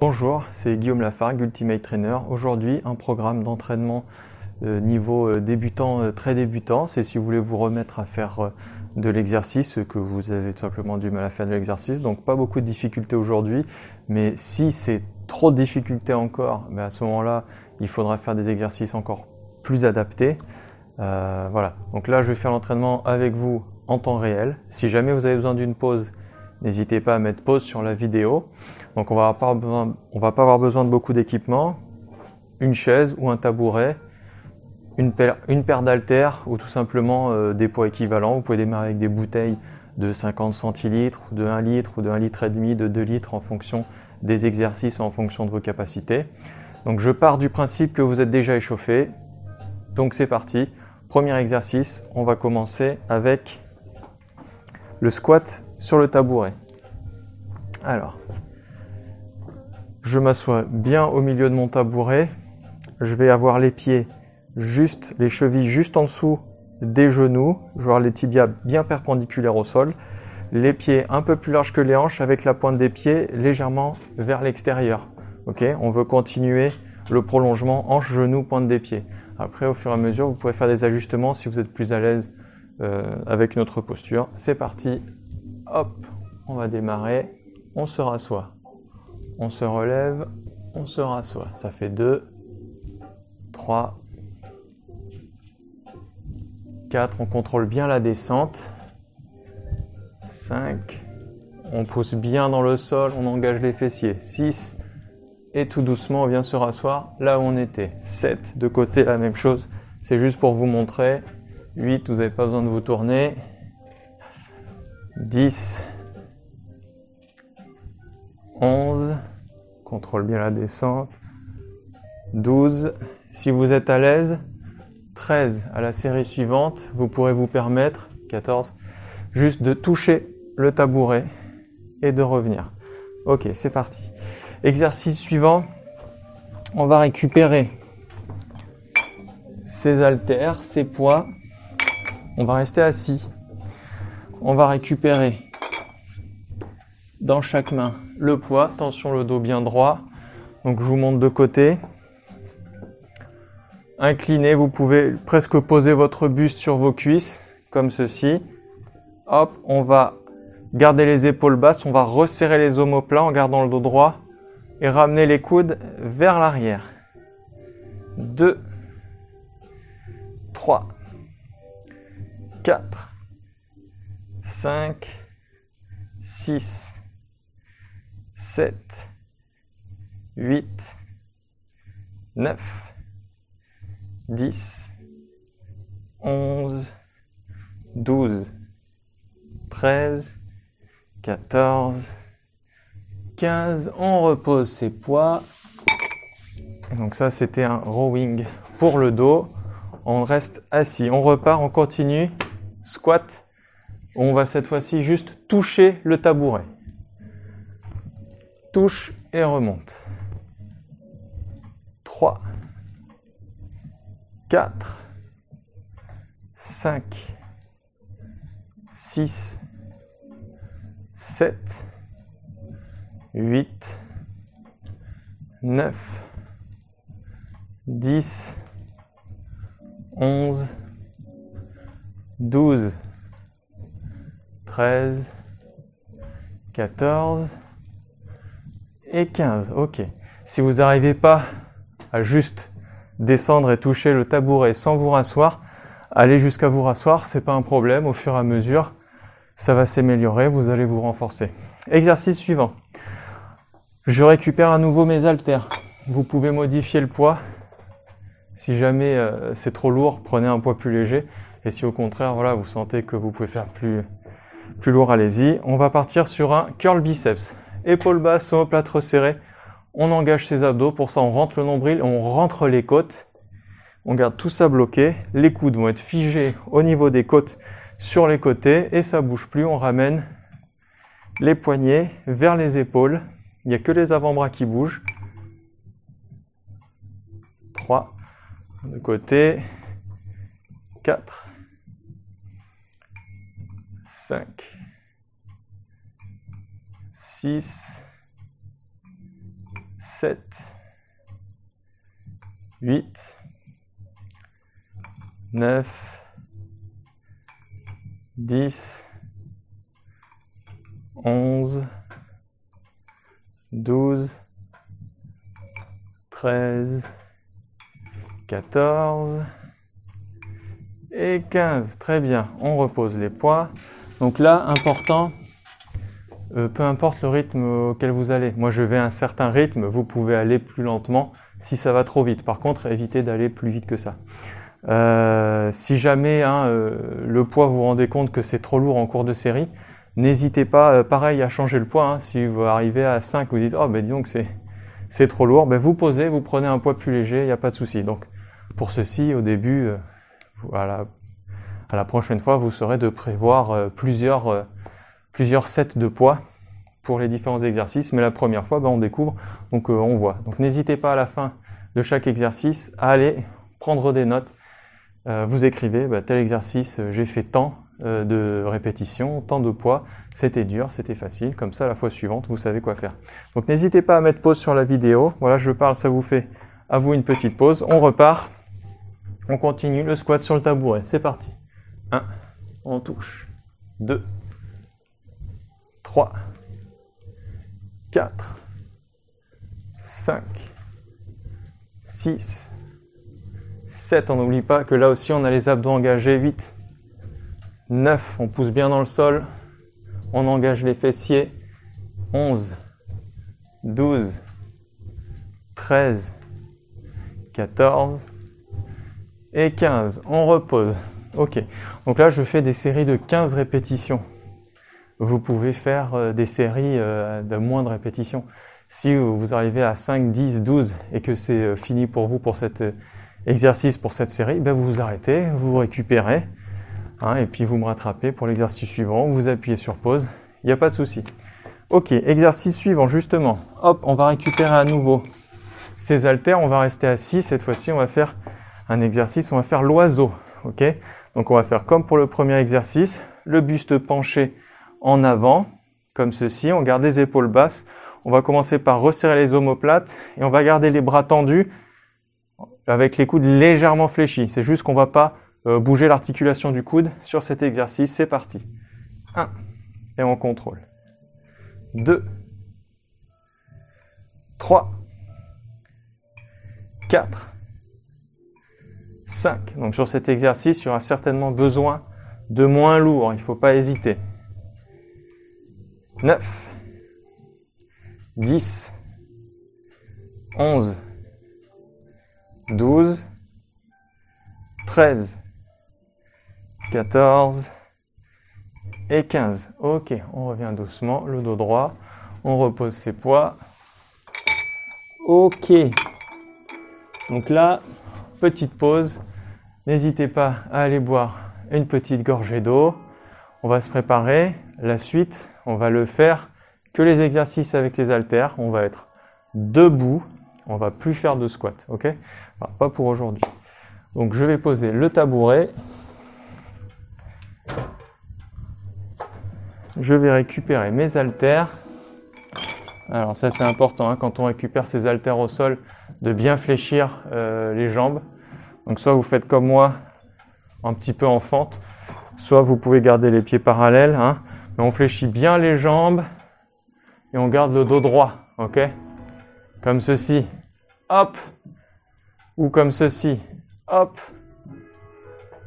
Bonjour, c'est Guillaume Lafargue, Ultimate Trainer. Aujourd'hui, un programme d'entraînement niveau débutant, très débutant. C'est si vous voulez vous remettre à faire de l'exercice, que vous avez tout simplement du mal à faire de l'exercice. Donc pas beaucoup de difficultés aujourd'hui, mais si c'est trop de difficultés encore, à ce moment-là, il faudra faire des exercices encore plus adaptés. Voilà, donc là je vais faire l'entraînement avec vous en temps réel. Si jamais vous avez besoin d'une pause, n'hésitez pas à mettre pause sur la vidéo. Donc on va pas avoir besoin de beaucoup d'équipement, une chaise ou un tabouret, une paire d'haltères ou tout simplement des poids équivalents. Vous pouvez démarrer avec des bouteilles de 50 centilitres, de 1 litre ou de 1,5 litre, de 2 litres en fonction des exercices, en fonction de vos capacités. Donc je pars du principe que vous êtes déjà échauffé. Donc c'est parti. Premier exercice, on va commencer avec le squat sur le tabouret. Alors, je m'assois bien au milieu de mon tabouret. Je vais avoir les pieds juste, les chevilles juste en dessous des genoux. Je vais avoir les tibias bien perpendiculaires au sol. Les pieds un peu plus larges que les hanches avec la pointe des pieds légèrement vers l'extérieur. Ok, on veut continuer le prolongement hanche-genou, pointe des pieds. Après, au fur et à mesure, vous pouvez faire des ajustements si vous êtes plus à l'aise avec une autre posture. C'est parti. Hop, on va démarrer. On se rassoit. On se relève. On se rassoit. Ça fait 2, 3, 4. On contrôle bien la descente. 5. On pousse bien dans le sol. On engage les fessiers. 6. Et tout doucement, on vient se rasseoir là où on était. 7. De côté, la même chose. C'est juste pour vous montrer. 8. Vous n'avez pas besoin de vous tourner. 10. 11. Contrôle bien la descente. 12. Si vous êtes à l'aise. 13. À la série suivante, vous pourrez vous permettre, 14, juste de toucher le tabouret et de revenir. Ok, c'est parti. Exercice suivant, on va récupérer ces haltères, ces poids. On va rester assis. On va récupérer dans chaque main le poids. Attention, le dos bien droit. Donc je vous montre de côté. Incliné, vous pouvez presque poser votre buste sur vos cuisses, comme ceci. Hop, on va garder les épaules basses, on va resserrer les omoplats en gardant le dos droit et ramener les coudes vers l'arrière. 2, 3, 4, 5, 6, 7, 8, 9, 10, 11, 12, 13, 14, 15. On repose ses poids. Donc ça, c'était un rowing pour le dos. On reste assis. On repart, on continue. Squat. On va cette fois-ci juste toucher le tabouret. Touche et remonte. 3, 4, 5, 6, 7, 8, 9, 10, 11, 12, 13, 14 et 15. Ok. Si vous n'arrivez pas à juste descendre et toucher le tabouret sans vous rasseoir, allez jusqu'à vous rasseoir, c'est pas un problème. Au fur et à mesure, ça va s'améliorer, vous allez vous renforcer. Exercice suivant. Je récupère à nouveau mes haltères. Vous pouvez modifier le poids. Si jamais c'est trop lourd, prenez un poids plus léger. Et si au contraire, voilà, vous sentez que vous pouvez faire plus lourd, allez-y. On va partir sur un curl biceps. Épaules basses, omoplate resserrée. On engage ses abdos. Pour ça, on rentre le nombril, on rentre les côtes. On garde tout ça bloqué. Les coudes vont être figés au niveau des côtes sur les côtés et ça bouge plus. On ramène les poignets vers les épaules. Il n'y a que les avant-bras qui bougent. 3. De côté. 4. 5. 6. 7, 8, 9, 10, 11, 12, 13, 14 et 15. Très bien, on repose les poids. Donc là, important, peu importe le rythme auquel vous allez. Moi, je vais à un certain rythme, vous pouvez aller plus lentement si ça va trop vite. Par contre, évitez d'aller plus vite que ça. Si jamais le poids, vous vous rendez compte que c'est trop lourd en cours de série, n'hésitez pas, pareil, à changer le poids. Si vous arrivez à 5, vous dites « Oh, ben disons que c'est trop lourd », ben vous posez, vous prenez un poids plus léger, il n'y a pas de souci. Donc, pour ceci, au début, à la prochaine fois, vous saurez de prévoir plusieurs sets de poids pour les différents exercices. Mais la première fois, on découvre, donc on voit. Donc, n'hésitez pas à la fin de chaque exercice à aller prendre des notes. Vous écrivez, tel exercice, j'ai fait tant de répétitions, tant de poids, c'était dur, c'était facile, comme ça la fois suivante vous savez quoi faire. Donc n'hésitez pas à mettre pause sur la vidéo, voilà je parle, ça vous fait à vous une petite pause, on repart, on continue le squat sur le tabouret, c'est parti. 1, on touche, 2, 3, 4, 5, 6, 7, on n'oublie pas que là aussi on a les abdos engagés, 8, 9, on pousse bien dans le sol, on engage les fessiers, 11, 12, 13, 14 et 15, on repose. Ok, donc là je fais des séries de 15 répétitions. Vous pouvez faire des séries de moins de répétitions. Si vous arrivez à 5, 10, 12 et que c'est fini pour vous pour cet exercice, pour cette série, vous vous arrêtez, vous récupérez. Et puis vous me rattrapez pour l'exercice suivant, vous appuyez sur pause, il n'y a pas de souci. Ok, exercice suivant justement, hop, on va récupérer à nouveau ces haltères, on va rester assis, cette fois-ci on va faire un exercice, on va faire l'oiseau, ok. Donc on va faire comme pour le premier exercice, le buste penché en avant, comme ceci, on garde les épaules basses, on va commencer par resserrer les omoplates et on va garder les bras tendus avec les coudes légèrement fléchis, c'est juste qu'on ne va pas bouger l'articulation du coude sur cet exercice, c'est parti. 1, et on contrôle. 2, 3, 4, 5. Donc sur cet exercice, il y aura certainement besoin de moins lourd, il ne faut pas hésiter. 9, 10, 11, 12, 13, 14 et 15. Ok, on revient doucement, le dos droit, on repose ses poids. Ok, donc là, petite pause, n'hésitez pas à aller boire une petite gorgée d'eau. On va se préparer, la suite, on va le faire que les exercices avec les haltères, on va être debout, on va plus faire de squat, ok? Alors, pas pour aujourd'hui. Donc je vais poser le tabouret. Je vais récupérer mes haltères. Alors ça c'est important quand on récupère ses haltères au sol, de bien fléchir les jambes. Donc soit vous faites comme moi, un petit peu en fente, soit vous pouvez garder les pieds parallèles. Mais on fléchit bien les jambes et on garde le dos droit, ok? Comme ceci, hop, ou comme ceci, hop.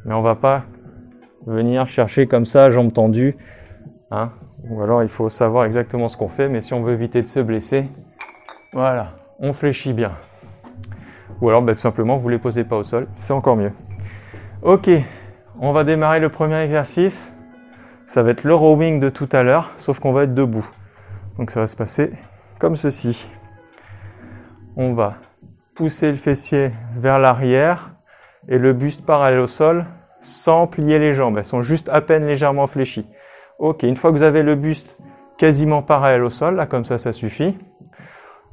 Mais on ne va pas venir chercher comme ça, jambes tendues. Ou alors il faut savoir exactement ce qu'on fait, mais si on veut éviter de se blesser, voilà, on fléchit bien. Ou alors tout simplement vous ne les posez pas au sol, c'est encore mieux. Ok, on va démarrer le premier exercice. Ça va être le rowing de tout à l'heure, sauf qu'on va être debout. Donc ça va se passer comme ceci. On va pousser le fessier vers l'arrière et le buste parallèle au sol sans plier les jambes. Elles sont juste à peine légèrement fléchies. Ok, une fois que vous avez le buste quasiment parallèle au sol, là comme ça suffit.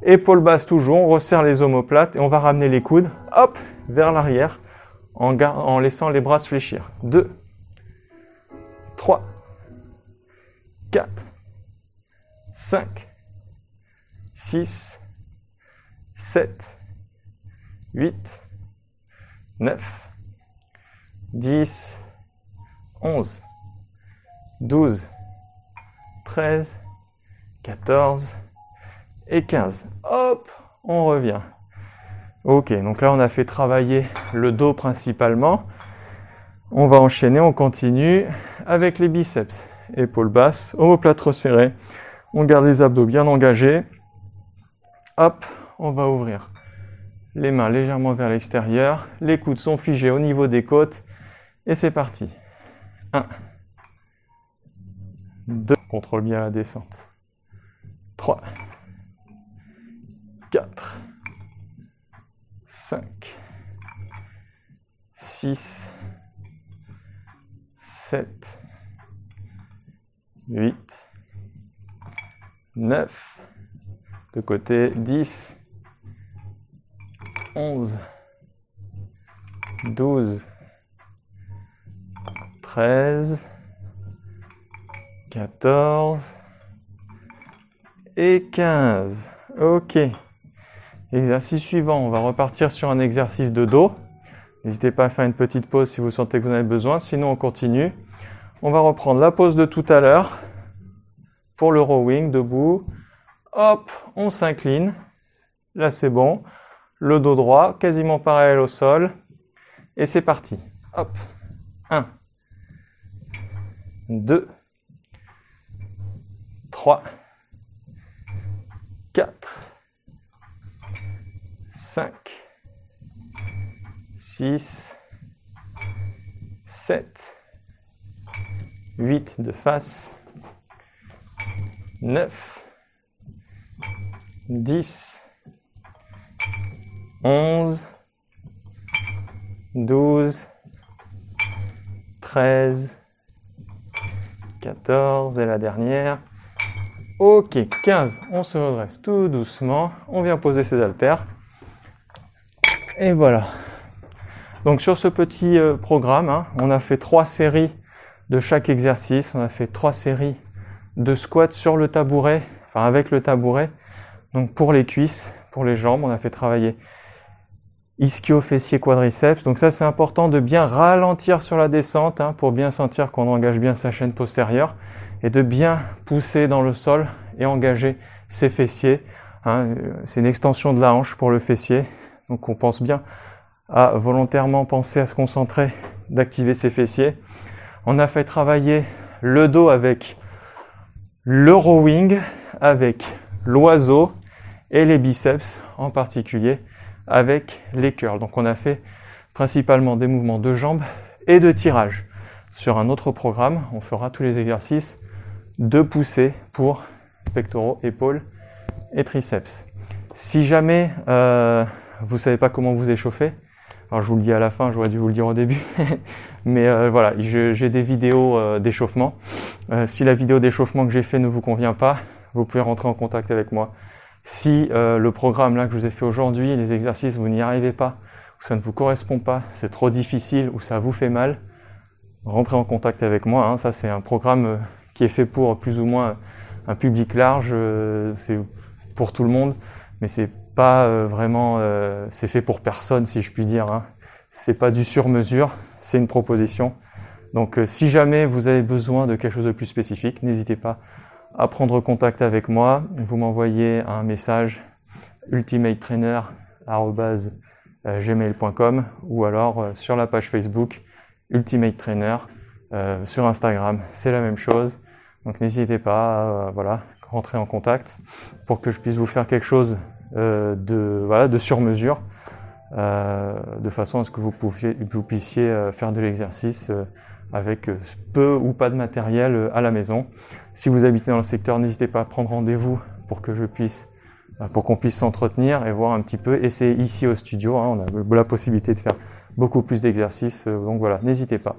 Épaules basses toujours, on resserre les omoplates et on va ramener les coudes, hop, vers l'arrière en laissant les bras se fléchir. 2, 3, 4, 5, 6, 7, 8, 9, 10, 11, 12, 13, 14 et 15. Hop, on revient. Ok, donc là on a fait travailler le dos principalement. On va enchaîner, on continue avec les biceps. Épaules basses, omoplate resserrée. On garde les abdos bien engagés. Hop, on va ouvrir les mains légèrement vers l'extérieur. Les coudes sont figés au niveau des côtes. Et c'est parti. 1, 2, contrôle bien la descente. 3, 4, 5, 6, 7, 8, 9, de côté 10, 11, 12, 13, 14 et 15. Ok. Exercice suivant, on va repartir sur un exercice de dos. N'hésitez pas à faire une petite pause si vous sentez que vous en avez besoin, sinon on continue. On va reprendre la pose de tout à l'heure pour le rowing, debout. Hop, on s'incline. Là c'est bon. Le dos droit, quasiment parallèle au sol. Et c'est parti. Hop. 1, 2, 3, 4, 5, 6, 7, 8 de face, 9, 10, 11, 12, 13, 14 et la dernière. Ok, 15, on se redresse tout doucement, on vient poser ses haltères. Et voilà. Donc sur ce petit programme, on a fait 3 séries de chaque exercice. On a fait 3 séries de squats sur le tabouret, enfin avec le tabouret. Donc pour les cuisses, pour les jambes, on a fait travailler ischio, fessier, quadriceps. Donc ça c'est important de bien ralentir sur la descente pour bien sentir qu'on engage bien sa chaîne postérieure et de bien pousser dans le sol et engager ses fessiers. C'est une extension de la hanche pour le fessier. Donc on pense bien à volontairement penser à se concentrer, d'activer ses fessiers. On a fait travailler le dos avec le rowing, avec l'oiseau et les biceps en particulier avec les curls. Donc on a fait principalement des mouvements de jambes et de tirage. Sur un autre programme, on fera tous les exercices de poussée pour pectoraux, épaules et triceps. Si jamais vous ne savez pas comment vous échauffer, alors je vous le dis à la fin, j'aurais dû vous le dire au début, mais voilà, j'ai des vidéos d'échauffement. Si la vidéo d'échauffement que j'ai fait ne vous convient pas, vous pouvez rentrer en contact avec moi. Si le programme là que je vous ai fait aujourd'hui, les exercices, vous n'y arrivez pas, ou ça ne vous correspond pas, c'est trop difficile, ou ça vous fait mal, rentrez en contact avec moi. Ça c'est un programme qui est fait pour plus ou moins un public large, c'est pour tout le monde, mais c'est pas vraiment, c'est fait pour personne si je puis dire. C'est pas du sur-mesure, c'est une proposition. Donc si jamais vous avez besoin de quelque chose de plus spécifique, n'hésitez pas à prendre contact avec moi. Vous m'envoyez un message ultimatetrainer@gmail.com ou alors sur la page Facebook Ultimate Trainer, sur Instagram, c'est la même chose. Donc n'hésitez pas à rentrer en contact pour que je puisse vous faire quelque chose de sur-mesure, de façon à ce que vous puissiez faire de l'exercice avec peu ou pas de matériel à la maison. Si vous habitez dans le secteur, n'hésitez pas à prendre rendez-vous pour qu'on puisse s'entretenir et voir un petit peu. Et c'est ici au studio, on a la possibilité de faire beaucoup plus d'exercices, donc voilà, n'hésitez pas.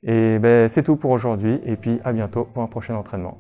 Et c'est tout pour aujourd'hui, et puis à bientôt pour un prochain entraînement.